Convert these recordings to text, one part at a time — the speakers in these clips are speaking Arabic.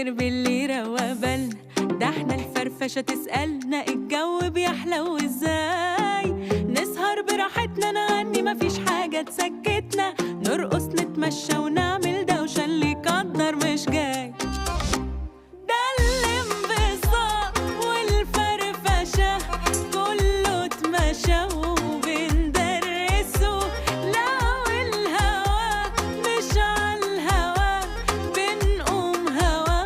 غير باللي روى بالنا، ده احنا الفرفشة تسألنا الجو بيحلو ازاي. نسهر براحتنا نغني مفيش حاجة تسكتنا، نرقص نتمشى ونعمل دوشة اللي يقدر مش جاي. ده الانبساط والفرفشة كله اتمشى وبندرسه، لو الهوا مش عالهوا بنقوم هوا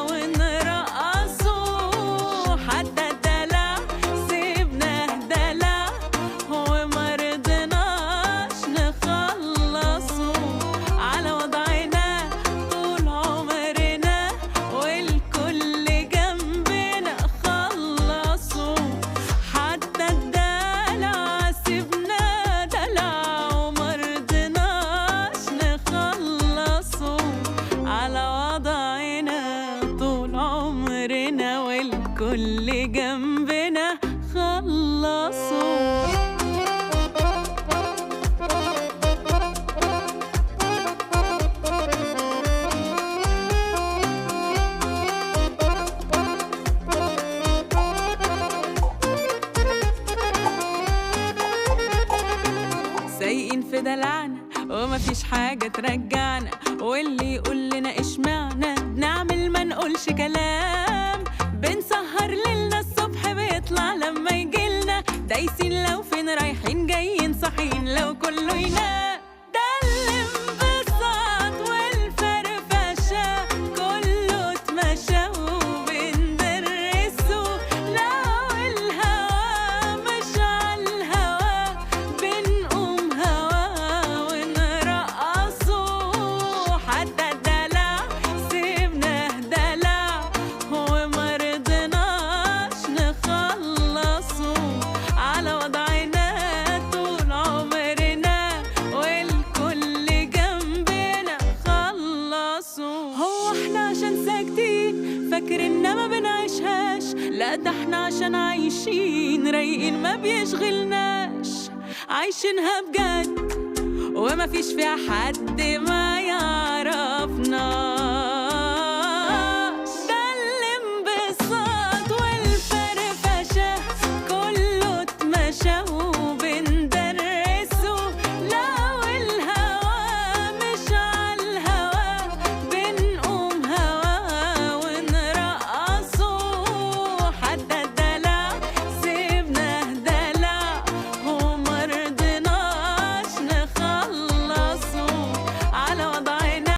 ونرقصه. حتى الدلع سيبناه دلع ومرضناش نخلصه، على وضعنا طول عمرنا والكل جنبنا خلصوا. حتى الدلع سيبناه دلع ومرضناش نخلصه، على وضعنا طول عمرنا والكل جنبنا خلصوا. سايقين في دلعنا ومفيش حاجة ترجعنا، واللي يقول لنا اشمعنا نعمل ما نقولش كلام. بنسهر ليلنا الصبح بيطلع لما يجيلنا، دايسين لو فين رايحين جايين صاحيين لو كله ينام. ده الانبساط والفرفشة كله اتمشى وبندرسه، لو الهوا مش عالهوا بنقوم هوا ونرقصه. حتى الدلع سيبناه دلع ومرضناش نخلصه، على وضعنا طول عمرنا والكل جنبنا خلصوا. هو احنا عشان ساكتين فاكريننا ما بنعيشهاش؟ لا ده احنا عشان عايشين رايقين ما بيشغلناش، عايشينها بجد وما فيش فيها حد